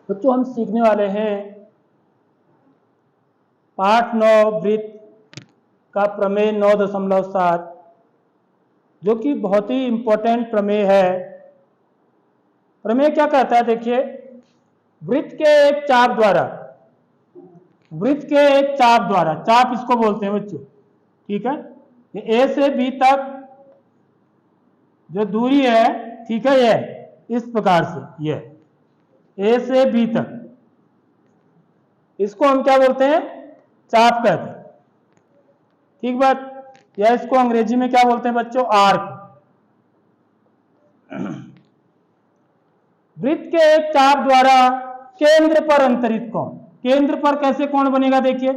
बच्चों हम सीखने वाले हैं पाठ 9 वृत्त का प्रमेय 9.7 जो कि बहुत ही इंपॉर्टेंट प्रमेय है। प्रमेय क्या कहता है, देखिए, वृत्त के एक चाप द्वारा, चाप इसको बोलते हैं बच्चों, ठीक है। ये ए से बी तक जो दूरी है, ठीक है, ये इस प्रकार से, ये ए से बी तक, इसको हम क्या बोलते हैं, चाप कहते हैं, ठीक बात। या इसको अंग्रेजी में क्या बोलते हैं बच्चों, आर्क। वृत्त के एक चाप द्वारा केंद्र पर अंतरित कोण, केंद्र पर कैसे कोण बनेगा, देखिए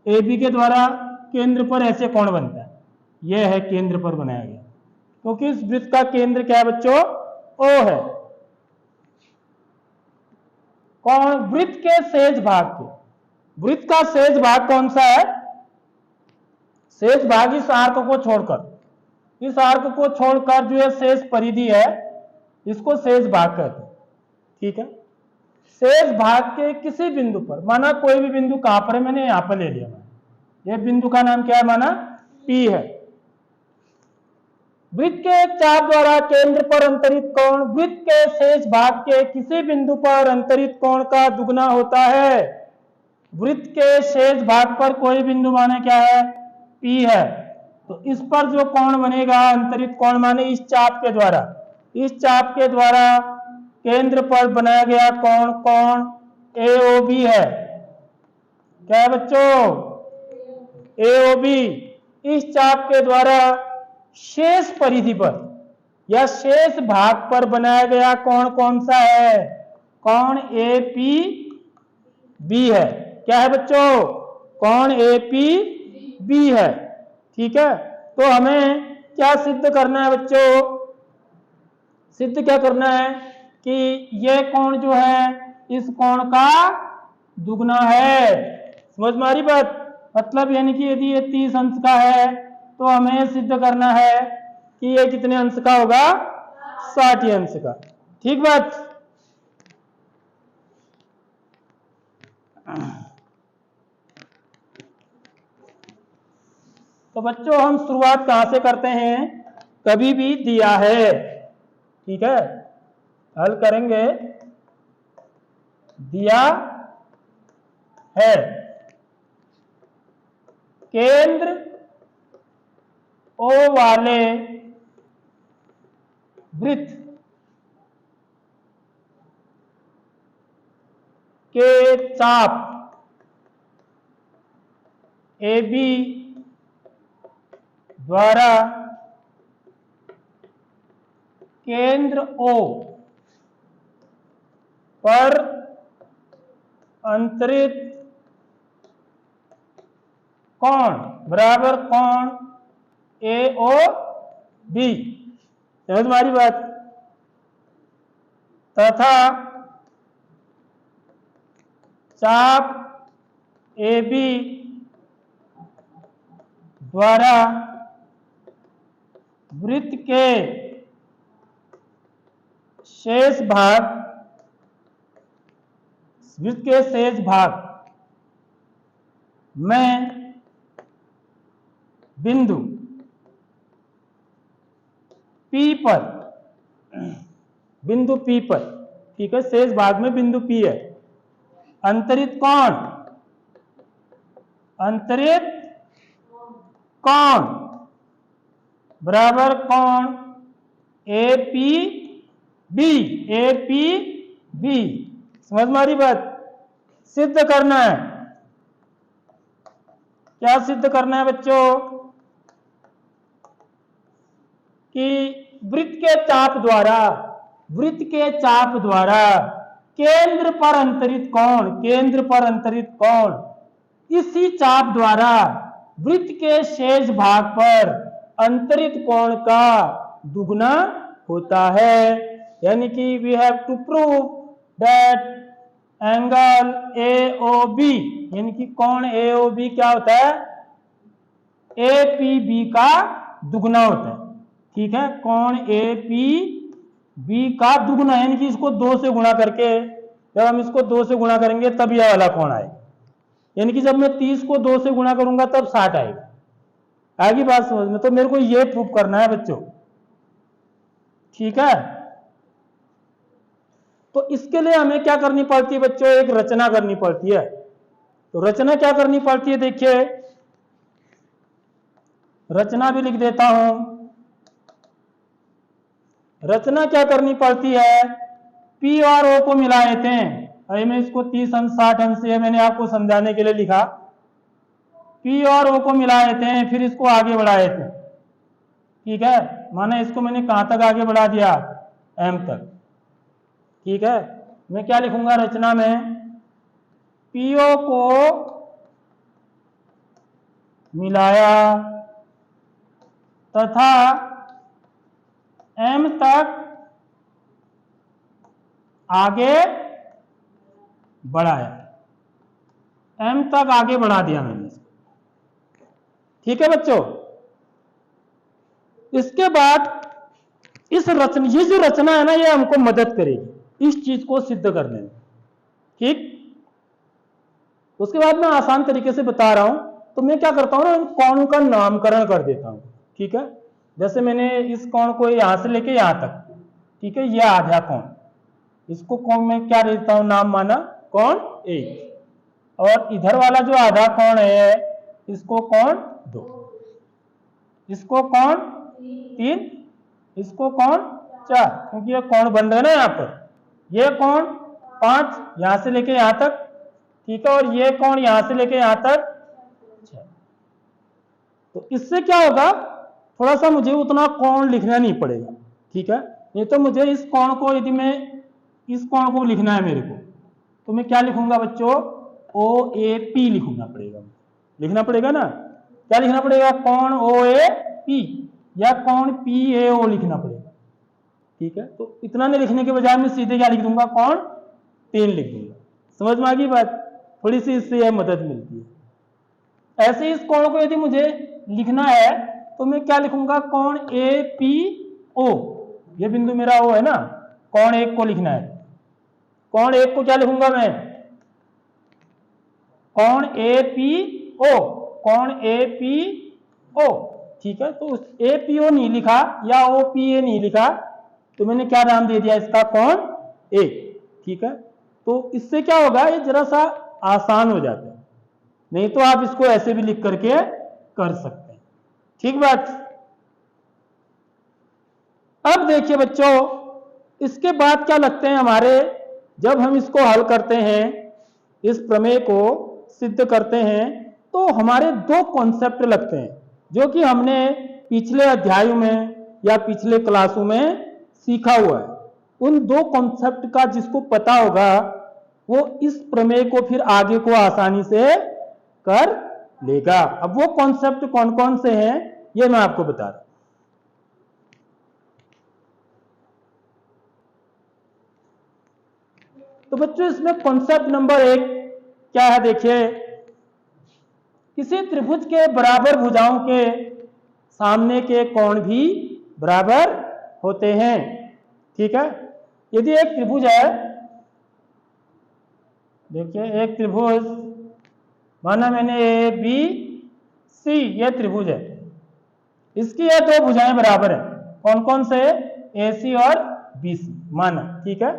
ए बी के द्वारा केंद्र पर ऐसे कोण बनता है, यह है केंद्र पर बनाया गया, क्योंकि इस वृत्त का केंद्र क्या है बच्चों, ओ है। कौन, वृत्त के शेष भाग के, वृत्त का शेष भाग कौन सा है, शेष भाग इस आर्क को छोड़कर, इस आर्क को छोड़कर जो है शेष परिधि है, इसको शेष भाग कहते हैं, ठीक है। शेष भाग के किसी बिंदु पर, माना कोई भी बिंदु कहां पर है, मैंने यहां पर ले लिया, यह बिंदु का नाम क्या है, माना P है। वृत्त के एक चाप द्वारा केंद्र पर अंतरित कोण वृत्त के शेष भाग के किसी बिंदु पर अंतरित कोण का दुगना होता है। वृत्त के शेष भाग पर कोई बिंदु माने क्या है, P है, तो इस पर जो कोण बनेगा अंतरित कोण, माने इस चाप के द्वारा, इस चाप के द्वारा केंद्र पर बनाया गया कोण, कोण AOB है। क्या है बच्चों, AOB। इस चाप के द्वारा शेष परिधि पर या शेष भाग पर बनाया गया कोण कौन सा है, कोण APB है। क्या है बच्चों, कोण APB है, ठीक है। तो हमें क्या सिद्ध करना है बच्चों, सिद्ध क्या करना है कि ये कोण जो है इस कोण का दुगना है। समझ में आ रही बात, मतलब यानी कि यदि ये 30 अंश का है तो हमें सिद्ध करना है कि ये कितने अंश का होगा, 60 अंश का, ठीक बात। तो बच्चों हम शुरुआत कहां से करते हैं, कभी भी दिया है, ठीक है, हल करेंगे, दिया है केंद्र O वाले वृत्त के चाप AB द्वारा केंद्र O पर अंतरित कोण बराबर कोण AOB। समझ हमारी बात, तथा चाप AB द्वारा वृत्त के शेष भाग, वृत्त के शेष भाग में बिंदु P पर, बिंदु P पर, ठीक है, शेष भाग में बिंदु P है, अंतरित कोण, अंतरित कोण बराबर कोण APB, APB। समझ में आ रही बात, सिद्ध करना है, क्या सिद्ध करना है बच्चों कि वृत्त के चाप द्वारा, वृत्त के चाप द्वारा केंद्र पर अंतरित कोण, केंद्र पर अंतरित कोण इसी चाप द्वारा वृत्त के शेष भाग पर अंतरित कोण का दुगना होता है। यानी कि we have to prove that angle AOB, यानी कि कोण AOB क्या होता है, APB का दुगना होता है, ठीक है। कोण APB का दुगना, यानी कि इसको 2 से गुणा करके जब हम इसको 2 से गुणा करेंगे तब यह वाला कोण आएगा, यानी कि जब मैं 30 को 2 से गुणा करूंगा तब 60 आएगा। आगे बात समझ में, तो मेरे को ये प्रूफ करना है बच्चों, ठीक है। तो इसके लिए हमें क्या करनी पड़ती है बच्चों, एक रचना करनी पड़ती है। तो रचना क्या करनी पड़ती है, देखिए रचना भी लिख देता हूं। रचना क्या करनी पड़ती है, पी और ओ को मिला लेते हैं। अभी मैं इसको 30 अंश 60 अंश से मैंने आपको समझाने के लिए लिखा। पी और ओ को मिला लेते हैं, फिर इसको आगे बढ़ा लेते हैं, ठीक है। माना इसको मैंने कहां तक आगे बढ़ा दिया, एम तक, ठीक है। मैं क्या लिखूंगा रचना में, पीओ को मिलाया तथा एम तक आगे बढ़ाया, एम तक आगे बढ़ा दिया मैंने, ठीक है बच्चों। इसके बाद इस रचना, ये जो रचना है ना, ये हमको मदद करेगी इस चीज को सिद्ध करने में, ठीक। उसके बाद मैं आसान तरीके से बता रहा हूं। तो मैं क्या करता हूं ना, कोण का नामकरण कर देता हूं, ठीक है। जैसे मैंने इस कोण को यहां से लेके यहां तक, ठीक है, यह आधा कोण, इसको कोण में क्या देता हूं, नाम माना कोण 1, और इधर वाला जो आधा कोण है इसको कोण 2, इसको कोण 3, इसको कोण 4, क्योंकि ये कोण बन रहे हैं ना यहाँ पर, ये कोण 5 यहां से लेके यहां तक, ठीक है, और ये कोण यहां से लेके यहां तक 6। तो इससे क्या होगा, थोड़ा सा मुझे उतना कोण लिखना नहीं पड़ेगा, ठीक है। नहीं तो मुझे इस कोण को, यदि मैं इस कोण को लिखना है मेरे को, तो मैं क्या लिखूंगा बच्चों, ओ ए पी लिखना पड़ेगा, लिखना पड़ेगा ना। क्या लिखना पड़ेगा, कोण ओ ए पी या कोण पी ए ओ लिखना पड़ेगा, ठीक है। तो इतना नहीं लिखने के बजाय मैं सीधे क्या लिख दूंगा, कोण 3 लिख दूंगा। समझ में आ गई बात, थोड़ी सी इससे यह मदद मिलती है। ऐसे इस कोण को यदि मुझे लिखना है तो मैं क्या लिखूंगा, कोण ए पी ओ, ये बिंदु मेरा ओ है ना, कोण 1 को लिखना है, कोण 1 को क्या लिखूंगा मैं, कोण ए पी ओ, कोण ए पी ओ, ठीक है। तो ए पी ओ नहीं लिखा या ओ पी ए नहीं लिखा, तो मैंने क्या नाम दे दिया इसका, कोण ए, ठीक है। तो इससे क्या होगा, ये जरा सा आसान हो जाता है, नहीं तो आप इसको ऐसे भी लिख करके कर सकते हैं, ठीक बात। अब देखिए बच्चों, इसके बाद क्या लगते हैं हमारे, जब हम इसको हल करते हैं, इस प्रमेय को सिद्ध करते हैं, तो हमारे 2 कॉन्सेप्ट लगते हैं जो कि हमने पिछले अध्यायों में या पिछले क्लासों में सीखा हुआ है। उन 2 कॉन्सेप्ट का जिसको पता होगा वो इस प्रमेय को फिर आगे को आसानी से कर लेगा। अब वो कॉन्सेप्ट कौन कौन से हैं ये मैं आपको बता रहा हूं। तो बच्चों इसमें कॉन्सेप्ट नंबर 1 क्या है, देखिए, किसी त्रिभुज के बराबर भुजाओं के सामने के कोण भी बराबर होते हैं, ठीक है। यदि एक त्रिभुज है, देखिए एक त्रिभुज, माना मैंने ए बी सी, यह त्रिभुज है, इसकी ये 2 भुजाएं बराबर है, कौन कौन से, ए सी और बी सी, माना, ठीक है।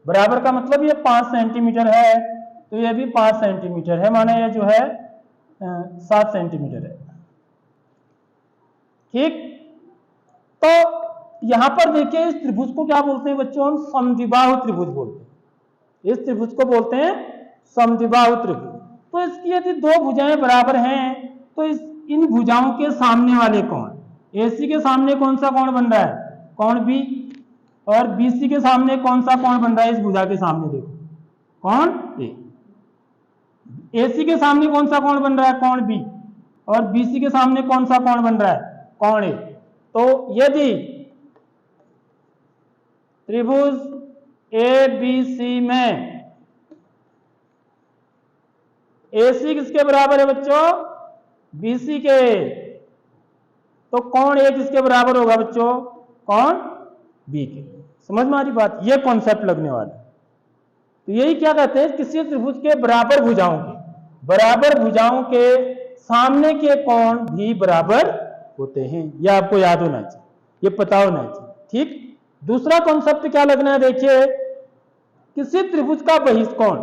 बराबर का मतलब ये 5 सेंटीमीटर है, तो ये भी 5 सेंटीमीटर है, माना ये जो है 7 सेंटीमीटर है, ठीक। तो यहां पर देखिए इस त्रिभुज को क्या बोलते हैं बच्चों, हम समद्विबाहु त्रिभुज बोलते हैं, इस त्रिभुज को बोलते हैं समद्विबाहु त्रिभुज। तो इसकी यदि 2 भुजाएं बराबर हैं तो इन भुजाओं के सामने वाले कोण, एसी के सामने कौन सा कोण बन रहा है, कोण बी, और बीसी के सामने कौन सा कोण बन रहा है, इस भुजा के सामने देखो, कोण ए। एसी के सामने कौन सा कोण बन रहा है, कोण बी, और बीसी के सामने कौन सा कोण बन रहा है, कोण ए। तो यदि त्रिभुज ए बी सी में एसी किसके बराबर है बच्चों, बीसी के, तो कोण ए किसके बराबर होगा बच्चों, कोण बी के। समझ में आ रही बात, ये कॉन्सेप्ट लगने वाला है, तो यही क्या कहते हैं, किसी त्रिभुज के बराबर भुजाओं के सामने के कोण भी बराबर होते हैं। यह आपको याद होना चाहिए, ये पता होना चाहिए। ठीक, दूसरा कॉन्सेप्ट क्या लगना है, देखिए किसी त्रिभुज का बहिष्कोण,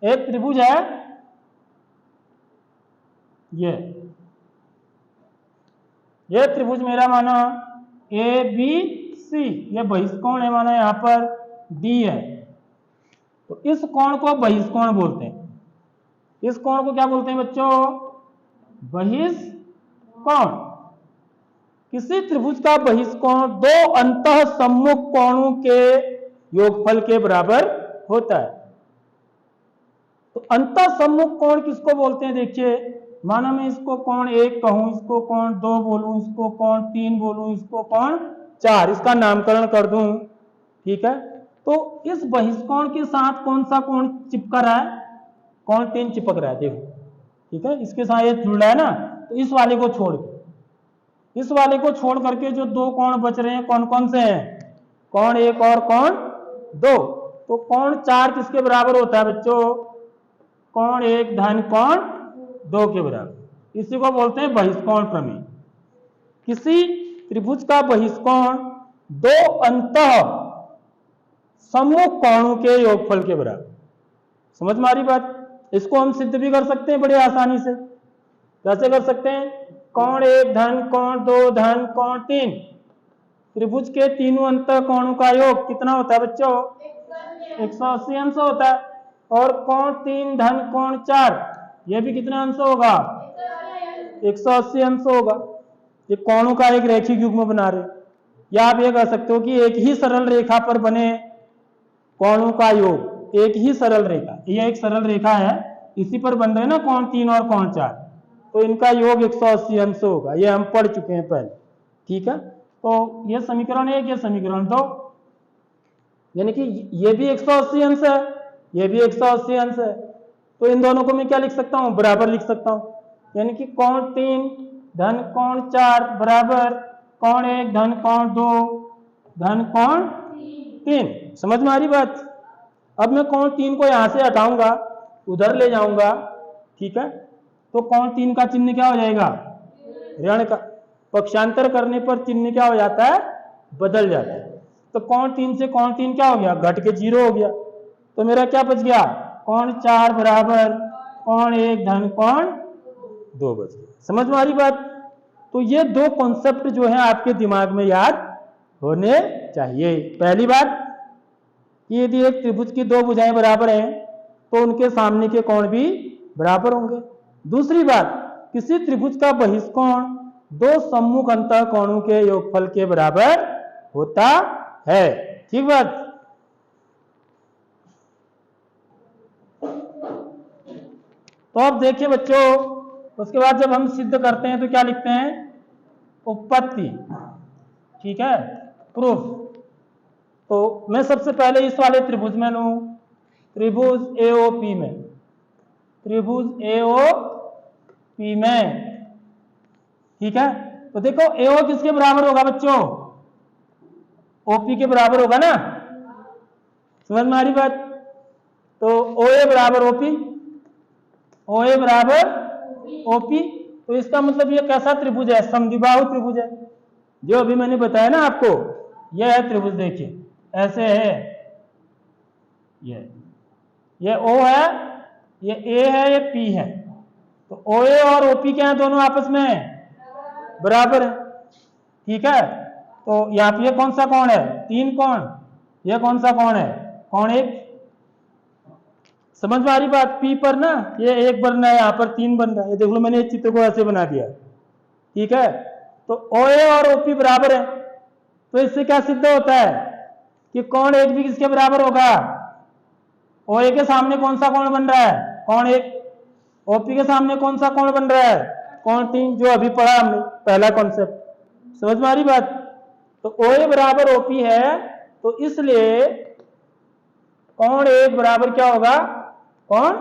एक त्रिभुज है ये त्रिभुज मेरा माना ए बी सी, ये बहिष्कोण है माना यहां पर डी है, तो इस कोण को बहिष्कोण बोलते हैं। इस कोण को क्या बोलते हैं बच्चों, बहिष्कोण। किसी त्रिभुज का बहिष्कोण दो अंतः सम्मुख कोणों के योगफल के बराबर होता है। तो अंतः सम्मुख कोण किसको बोलते हैं, देखिए माना मैं इसको कोण 1 कहूं, इसको कोण 2 बोलूं, इसको कोण 3 बोलूं, इसको कोण 4, इसका नामकरण कर दूं। ठीक है, तो इस बहिष्कोण के साथ कौन सा कोण चिपका रहा है, कोण 3 चिपक रहा है, देखो। ठीक है, इसके साथ ये जुड़ रहा है ना, तो इस वाले को छोड़ करके जो दो कोण बच रहे हैं कौन कौन से हैं, कोण 1 और कोण 2। तो कोण 4 किसके बराबर होता है बच्चों, कोण 1 धन कोण 2 के बराबर। इसी को बोलते हैं बहिष्कोण प्रमेय। किसी त्रिभुज का बहिष्कोण दो अंतः सम्मुख कोणों के योगफल के बराबर। समझ में आ रही बात। इसको हम सिद्ध भी कर सकते हैं बड़े आसानी से। कैसे कर सकते हैं, कोण 1 धन कोण 2 धन कोण 3, त्रिभुज के तीनों अंतः कोणों का योग कितना होता है बच्चों, 180 अंश होता है। और कोण 3 धन कोण 4, यह भी कितना अंश होगा, 180 अंश होगा। ये कोणों का एक रैखिक युग्म बना रहे। या आप ये कह सकते हो कि एक ही सरल रेखा पर बने कोणों का योग, एक ही सरल रेखा, ये एक सरल रेखा है, इसी पर बन रहे ना कोण 3 और कोण 4, तो इनका योग 180 अंश होगा। ये हम पढ़ चुके हैं पहले। ठीक है, तो ये समीकरण 1, ये समीकरण 2, यानी कि ये भी 180 अंश है, ये भी 180 अंश है। तो इन दोनों को मैं क्या लिख सकता हूं, बराबर लिख सकता हूं। यानी कि कोण 3 धन कोण 4 बराबर कोण 1 धन कोण 2 धन कोण 3। समझ में आ रही बात। अब मैं कोण 3 को यहां से हटाऊंगा, उधर ले जाऊंगा। ठीक है, तो कोण 3 का चिन्ह क्या हो जाएगा, ऋण का। पक्षांतर करने पर चिन्ह क्या हो जाता है, बदल जाता है। तो कोण 3 से कोण 3 क्या हो गया, घट के 0 हो गया। तो मेरा क्या बच गया, कोण 4 बराबर कोण 1 धन कोण 2 बच गया। समझ में आ रही बात। तो ये दो कॉन्सेप्ट जो है आपके दिमाग में याद होने चाहिए। पहली बात कि यदि एक त्रिभुज की दो भुजाएं बराबर हैं तो उनके सामने के कोण भी बराबर होंगे। दूसरी बात, किसी त्रिभुज का बहिष्कोण दो सम्मुख अंतः कोणों के योगफल के बराबर होता है। ठीक बात। तो अब देखिए बच्चों, उसके बाद जब हम सिद्ध करते हैं तो क्या लिखते हैं, उत्पत्ति। ठीक है, प्रूफ। तो मैं सबसे पहले इस वाले त्रिभुज में लूं, त्रिभुज एओपी में, त्रिभुज एओपी में। ठीक है, तो देखो एओ किसके बराबर होगा बच्चों, ओपी के बराबर होगा ना। समझ में आ रही बात। तो ओए बराबर ओपी, ओए बराबर ओपी। तो इसका मतलब ये कैसा त्रिभुज है, समद्विबाहु त्रिभुज है। जो अभी मैंने बताया ना आपको, यह है त्रिभुज। देखिए ऐसे है, ये ओ है, ये ए है, ये पी है। तो ओए और ओपी क्या है, दोनों आपस में बराबर है। ठीक है, तो यहाँ पे कौन सा कोण है, 3 कोण। ये कौन सा कोण है, कोण 1। समझ में आ रही बात। पी पर ना ये 1 बन रहा है, यहाँ पर 3 बन रहा है। देख लो मैंने इस चित्र को ऐसे बना दिया। ठीक है, तो ओए और ओपी बराबर है। तो इससे क्या सिद्ध होता है कि कोण 1 भी किसके बराबर होगा, ओए के सामने कौन सा कोण बन रहा है, कोण 1। ओपी के सामने कौन सा कोण बन रहा है, कोण 3, जो अभी पढ़ा हमने पहला कॉन्सेप्ट। समझ में आ रही बात। तो ओए बराबर ओपी है, तो इसलिए कोण 1 बराबर क्या होगा, कोण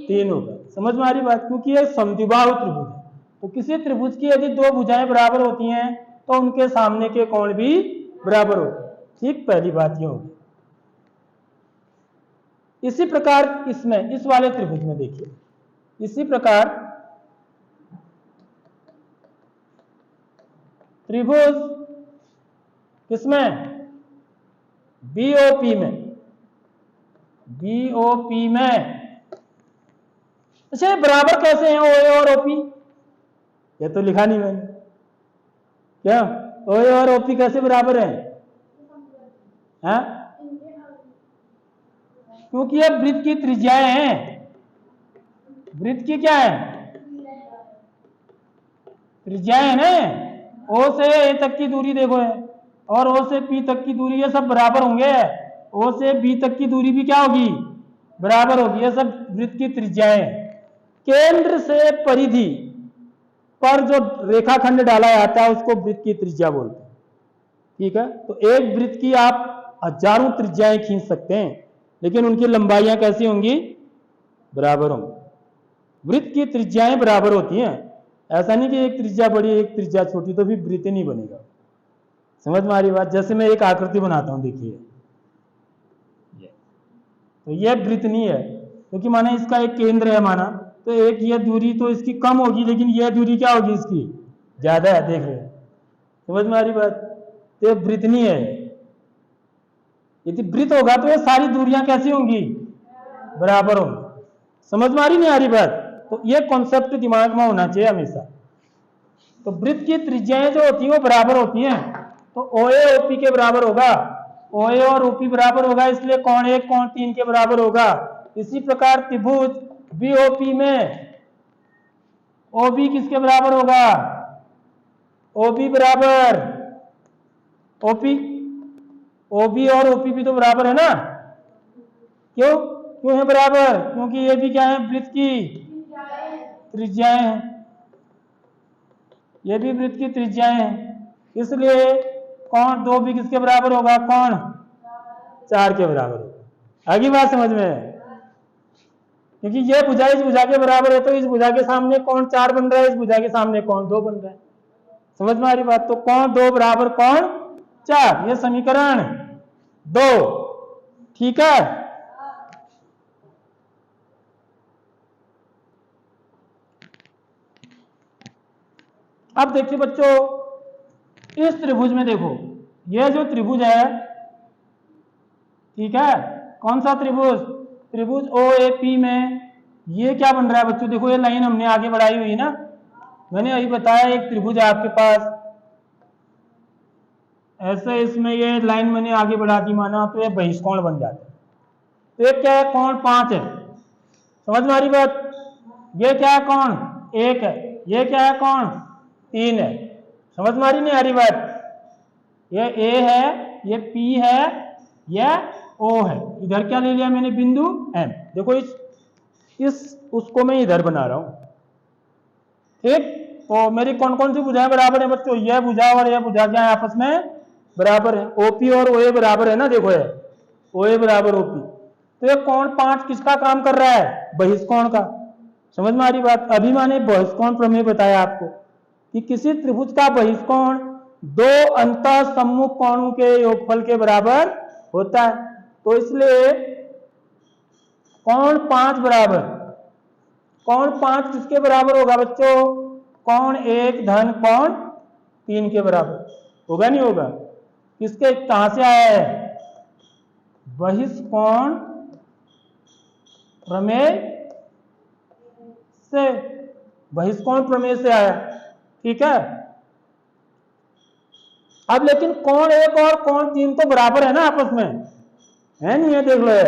3 होगा। समझ में आ रही बात। क्योंकि ये समद्विबाहु त्रिभुज है। तो किसी त्रिभुज की यदि दो भुजाएं बराबर होती हैं तो उनके सामने के कोण भी बराबर होते हैं। ठीक, पहली बात ये होगी। इसी प्रकार इसमें, इस वाले त्रिभुज में देखिए, इसी प्रकार त्रिभुज किसमें, बीओपी में, बीओपी में। अच्छा, बराबर कैसे हैं ओए और ओपी? ये तो लिखा नहीं मैंने, क्या ओए और ओपी कैसे बराबर हैं? हाँ, क्योंकि ये वृत्त की त्रिज्याएं हैं। वृत्त की क्या है? त्रिज्याएं है ना। ओ से ए तक की दूरी देखो है, और ओ से पी तक की दूरी, ये सब बराबर होंगे। ओ से बी तक की दूरी भी क्या होगी? बराबर होगी। ये सब वृत्त की त्रिज्याएं। केंद्र से परिधि पर जो रेखाखंड डाला जाता है उसको वृत्त की त्रिज्या बोलते हैं। ठीक है, तो एक वृत्त की आप हजारों त्रिज्याएं खींच सकते हैं, लेकिन उनकी लंबाइयां कैसी होंगी? बराबर होंगी। वृत्त की त्रिज्याएं बराबर होती हैं। ऐसा नहीं कि एक त्रिज्या बड़ी एक त्रिज्या छोटी, तो फिर वृत्त नहीं बनेगा। समझ में आ रही बात? जैसे मैं एक आकृति बनाता हूं, देखिए, तो यह वृत्त नहीं है, क्योंकि माना इसका एक केंद्र है माना, तो एक ये दूरी तो इसकी कम होगी, लेकिन यह दूरी क्या होगी इसकी? ज्यादा है। देख रहे हैं? समझ में आ रही बात? तो ये वृत्त नहीं है। यदि वृत्त होगा तो ये सारी दूरियां कैसी होंगी? बराबर होंगी। समझ में आ रही नहीं आ रही बात? तो ये कॉन्सेप्ट दिमाग में होना चाहिए हमेशा। तो वृत्त की त्रिज्याएं जो होती हैं वो बराबर होती हैं, तो ओए ओपी के बराबर होगा। ओए और ओपी बराबर होगा, इसलिए कोण 1 कोण 3 के बराबर होगा। इसी प्रकार त्रिभुज बीओपी में ओबी किसके बराबर होगा? ओबी बराबर ओपी। ओबी और ओपी भी तो बराबर है ना? क्यों क्यों है बराबर? क्योंकि ये भी क्या है? वृत्त की त्रिज्याएं हैं। ये भी वृत्त की त्रिज्याएं हैं, इसलिए कोण 2 भी किसके बराबर होगा? कोण 4 के बराबर होगा। आगे बात समझ में? क्योंकि ये भुजा इस भुजा के बराबर है, तो इस भुजा के सामने कोण 4 बन रहा है, इस भुजा के सामने कोण 2 बन रहा है। समझ में आ रही बात? तो कोण 2 बराबर कोण 4, ये समीकरण 2। ठीक है, अब देखिए बच्चों, इस त्रिभुज में देखो, यह जो त्रिभुज है, ठीक है, कौन सा त्रिभुज? त्रिभुज ओएपी में ये क्या बन रहा है बच्चों? देखो, ये लाइन हमने आगे बढ़ाई हुई ना, मैंने अभी बताया एक त्रिभुज है आपके पास, ऐसे इसमें ये लाइन मैंने आगे बढ़ा दी माना, तो ये बहिष्कोण बन जाता है। तो ये क्या है? कोण 5 है। समझ में आ रही बात? ये क्या है? कोण 1 है। ये क्या है? कोण 3 है। समझ में आ रही नहीं आ रही बात? ये ए है, ये पी है, यह ओ है। इधर क्या ले लिया मैंने? बिंदु एम। देखो, इस उसको मैं इधर बना रहा हूं। ठीक, तो मेरी कौन कौन सी भुजाएं बराबर है बच्चों? यह भुजा और यह भुजा क्या है? आपस में बराबर है। ओपी और ओए बराबर है ना? देखो, है ओए बराबर ओपी। तो ये कोण 5 किसका काम कर रहा है? बहिष्कोण का। समझ में आ रही बात? अभी मैंने बहिष्कोण प्रमेय बताया आपको कि किसी त्रिभुज का बहिष्कोण दो अंतः सम्मुख कोणों के योगफल के बराबर होता है। तो इसलिए कोण 5 बराबर, कोण 5 किसके बराबर होगा बच्चों? कोण 1 धन कोण 3 के बराबर होगा, नहीं होगा? किसके, कहां से आया है? बहिष्कोण प्रमेय से, बहिष्कोण प्रमेय से आया। ठीक है, अब लेकिन कोण 1 और कोण 3 तो बराबर है ना आपस में, है नहीं है? देख लो है।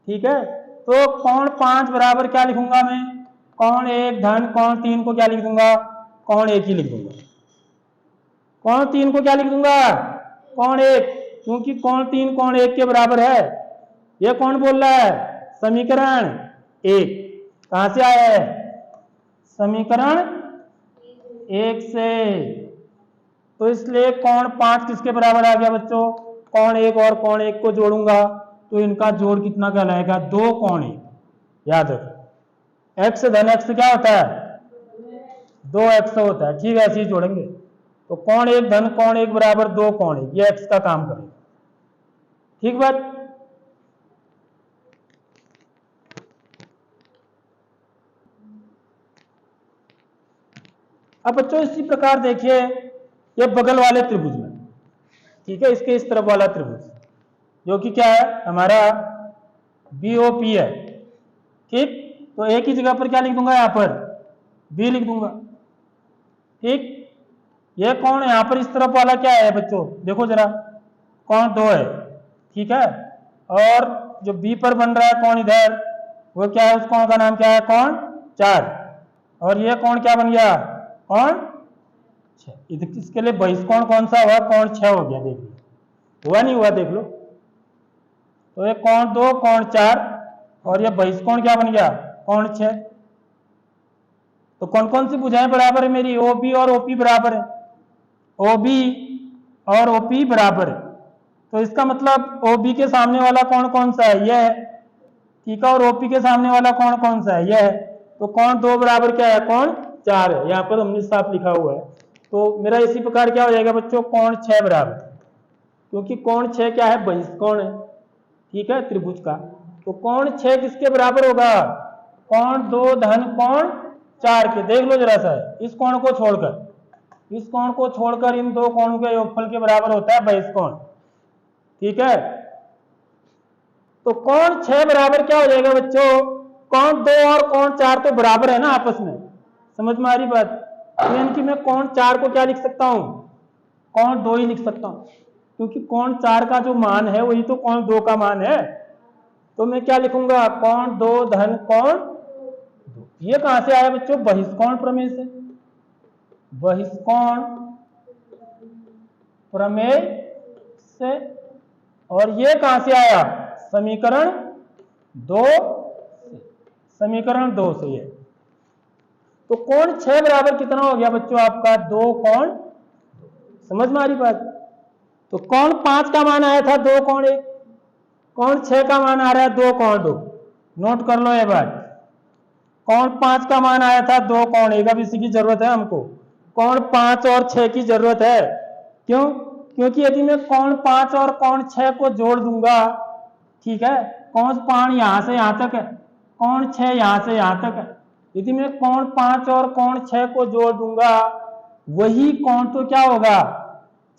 ठीक है, तो कोण 5 बराबर क्या लिखूंगा मैं? कोण 1 धन कोण 3 को क्या लिख दूंगा? कोण 1 ही लिख दूंगा। कोण 3 को क्या लिख दूंगा? कोण 1, क्योंकि कोण 3 कोण 1 के बराबर है। यह कौन बोल रहा है? समीकरण 1। कहां से आया है? समीकरण 1 से। तो इसलिए कोण 5 किसके बराबर आ गया बच्चों? कोण 1 और कोण 1 को जोड़ूंगा तो इनका जोड़ कितना कहलाएगा? 2 कोण 1। याद रखो, एक्स धन एक्स क्या होता है? 2x होता है। ठीक है, ऐसे ही जोड़ेंगे। तो कोण 1 धन कोण 1 बराबर 2 कोण 1, ये एक्स का काम करेगा। ठीक बात? अब बच्चों इसी प्रकार देखिए ये बगल वाले त्रिभुज में, ठीक है, इसके इस तरफ वाला त्रिभुज जो कि क्या है हमारा BOP है, ठीक। तो एक ही जगह पर क्या लिख दूंगा, यहाँ पर B लिख दूंगा, ठीक। ये कौन है यहाँ पर इस तरफ वाला क्या है बच्चों, देखो जरा, कौन 2 है, ठीक है। और जो B पर बन रहा है कौन इधर, वो क्या है, उस कौन का नाम क्या है, कौन 4। और ये कौन क्या बन गया, कौन 6। इसके लिए बहिष्कोण कौन सा हुआ, कौन 6 हो गया, देख लो हुआ नहीं हुआ, देख लो। तो ये कौन 2 कौन 4 और ये बहिष्कोण क्या बन गया, कौन 6। तो कौन कौन सी भुजाएं बराबर है मेरी, OB और OP बराबर है, OB और OP बराबर है। तो इसका मतलब OB के सामने वाला कौन कौन सा है, यह है, ठीक है। और OP के सामने वाला कौन कौन सा है, यह है। तो कौन 2 बराबर क्या है, कौन 4 है, यहाँ पर हमने साफ लिखा हुआ है। तो मेरा इसी प्रकार क्या हो जाएगा बच्चों, कौन 6 बराबर, क्योंकि कौन 6 क्या है, बहिष्कोण है, ठीक है, त्रिभुज का। तो कौन 6 किसके बराबर होगा, कौन 2 धन कौन 4 के। देख लो जरा सा, इस कोण को छोड़कर, इस कोण को छोड़कर इन 2 कोणों के योगफल के बराबर होता है बहिष्कोण, ठीक है। तो कौन 6 बराबर क्या हो जाएगा बच्चों, कौन 2 और कौन 4 तो बराबर है ना आपस में, समझ में आ रही बात। यानी कि मैं कौन 4 को क्या लिख सकता हूं, कौन 2 ही लिख सकता हूं, क्योंकि कौन 4 का जो मान है वही तो कौन 2 का मान है। तो मैं क्या लिखूंगा, कौन 2 धन कौन 2। ये कहां से आया बच्चों, बहिष्कोण प्रमेय से, बहिष्कोण प्रमेय से। और ये कहां से आया, समीकरण 2 से, समीकरण 2 से ये। तो कौन 6 बराबर कितना हो गया बच्चों आपका, 2 कौन, समझ में आ रही बात। तो कौन 5 का मान आया था 2 कौन 1, कौन 6 का मान आ रहा है 2 कौन 2, नोट कर लो ये बात। कौन 5 का मान आया था 2 कौन 1, अब इसी की जरूरत है हमको, कौन 5 और 6 की जरूरत है। क्यों, क्योंकि यदि मैं कौन 5 और कौन 6 को जोड़ दूंगा, ठीक है, कौन 5 यहां से यहां तक है, कौन 6 यहां से यहां तक है। यदि मैं कौन 5 और कौन 6 को जोड़ दूंगा, वही कौन तो क्या होगा,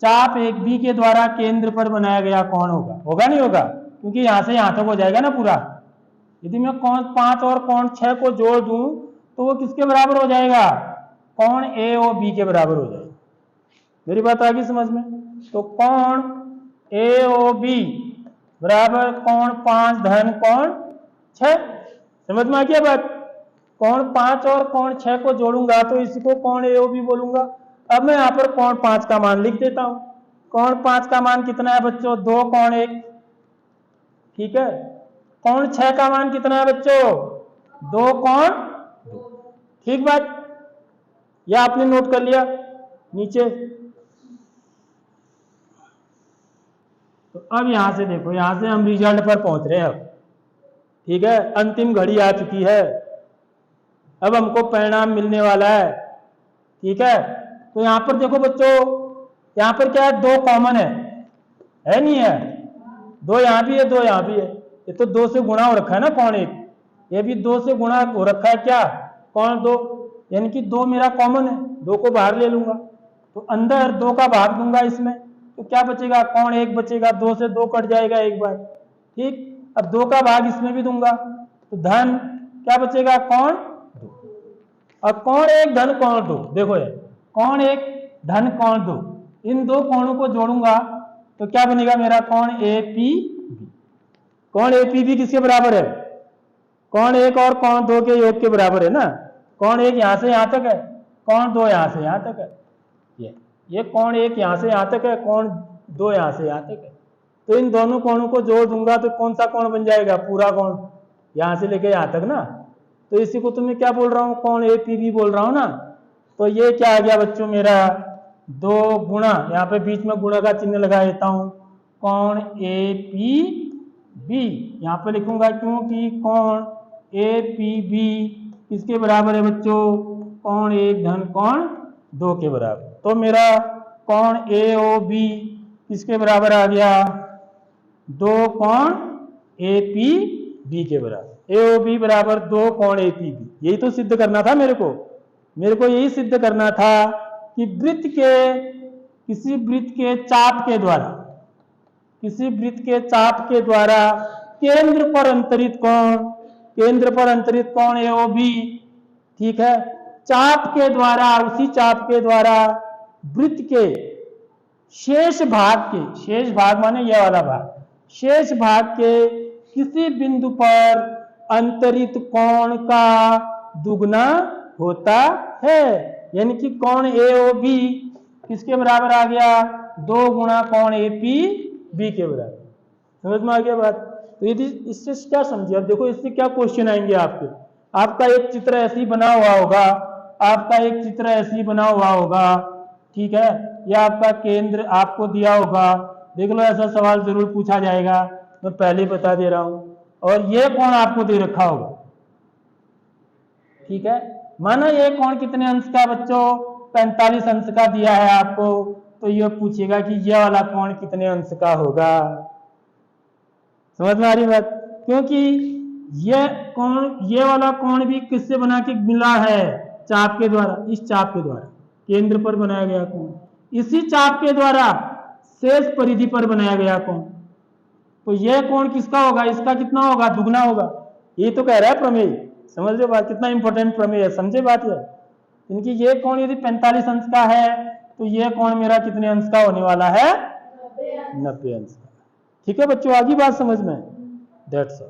चाप 1B के द्वारा केंद्र पर बनाया गया कौन होगा, होगा नहीं होगा, क्योंकि यहां से यहां तक हो जाएगा ना पूरा। यदि मैं कौन 5 और कौन 6 को जोड़ दूं तो वो किसके बराबर हो जाएगा, कौन AOB के बराबर हो जाएगा। मेरी बात आ गई समझ में। तो कौन AOB बराबर कौन 5 धन कौन 6, समझ में आ गया बात। कौन 5 और कौन 6 को जोड़ूंगा तो इसी को कौन AOB बोलूंगा। अब मैं यहाँ पर कौन 5 का मान लिख देता हूं। कौन 5 का मान कितना है बच्चों, 2 कौन 1, ठीक है। कौन 6 का मान कितना है बच्चों, 2 कौन 2, ठीक बात। यह आपने नोट कर लिया नीचे। तो अब यहां से देखो, यहां से हम रिजल्ट पर पहुंच रहे हैं अब, ठीक है। अंतिम घड़ी आ चुकी है, अब हमको परिणाम मिलने वाला है, ठीक है। तो यहां पर देखो बच्चों, यहां पर क्या है, 2 कॉमन है नहीं है, 2 यहां भी है 2 यहां भी है। ये तो 2 से गुणा हो रखा है ना कौन 1, ये भी 2 से गुणा हो रखा है क्या, कौन 2, यानी कि 2 मेरा कॉमन है, 2 को बाहर ले लूंगा तो अंदर 2 का भाग दूंगा इसमें, तो क्या बचेगा, कौन 1 बचेगा, 2 से 2 कट जाएगा एक बार, ठीक। अब 2 का भाग इसमें भी दूंगा तो धन क्या बचेगा, कौन 2। और कौन 1 धन कौन 2, देखो ये कौन 1 धन कौन 2, इन 2 कोणों को जोड़ूंगा तो क्या बनेगा मेरा, कौन APB। कौन APB किसके बराबर है, कौन 1 और कौन 2 के योग के बराबर है ना। कौन 1 यहां से यहां तक है, कौन 2 यहां से यहां तक है, ये कौन 1 यहां से यहां तक है, कौन 2 यहां से यहां तक है। तो इन दोनों कोणों को जोड़ दूंगा तो कौन सा कोण बन जाएगा, पूरा कोण, यहां से लेके यहां तक ना। तो इसी को तुम्हें क्या बोल रहा हूं, कौन APB बोल रहा हूं ना। तो ये क्या आ गया बच्चों मेरा, 2 गुणा, यहाँ पे बीच में गुणा का चिन्ह लगा देता हूं, कौन APB यहाँ पे लिखूंगा, क्योंकि कौन APB किसके बराबर है बच्चों, कौन 1 धन कौन 2 के बराबर। तो मेरा कौन AOB किसके बराबर आ गया, 2 कौन APB के बराबर। AOB बराबर 2 कौन APB, यही तो सिद्ध करना था मेरे को, मेरे को यही सिद्ध करना था कि किसी वृत्त के चाप के द्वारा, किसी वृत्त के चाप के द्वारा केंद्र पर अंतरित कोण AOB, ठीक है, चाप के द्वारा, उसी चाप के द्वारा वृत्त के शेष भाग माने यह वाला भाग, शेष भाग के किसी बिंदु पर अंतरित कोण का दुगना होता है। यानी कि कोण AOB किसके बराबर आ गया? 2 गुणा कोण APB के बराबर। समझ में आ गया बात? तो यदि इससे क्या समझिए, अब देखो इससे क्या क्वेश्चन आएंगे आपके। आपका एक चित्र ऐसे ही बना हुआ होगा, ठीक है, या आपका केंद्र आपको दिया होगा, देख लो ऐसा सवाल जरूर पूछा जाएगा, मैं पहले बता दे रहा हूं। और ये कोण आपको दे रखा होगा, ठीक है, माना ये कोण कितने अंश का बच्चों? 45 अंश का दिया है आपको, तो ये पूछेगा कि यह वाला कोण कितने अंश का होगा। समझ में आ रही बात? क्योंकि ये वाला कोण भी किससे बना के मिला है? चाप के द्वारा, इस चाप के द्वारा केंद्र पर बनाया गया कोण, इसी चाप के द्वारा शेष परिधि पर बनाया गया कोण। तो यह कोण किसका होगा? इसका कितना होगा? दुगना होगा। ये तो कह रहा है प्रमेय। समझ रहे हो बात? कितना इंपॉर्टेंट प्रमेय है, समझे बात है? इनकी ये कोण यदि 45 अंश का है, तो यह कोण मेरा कितने अंश का होने वाला है? 90 अंश का। ठीक है बच्चों, आगे बात समझ में? That's all.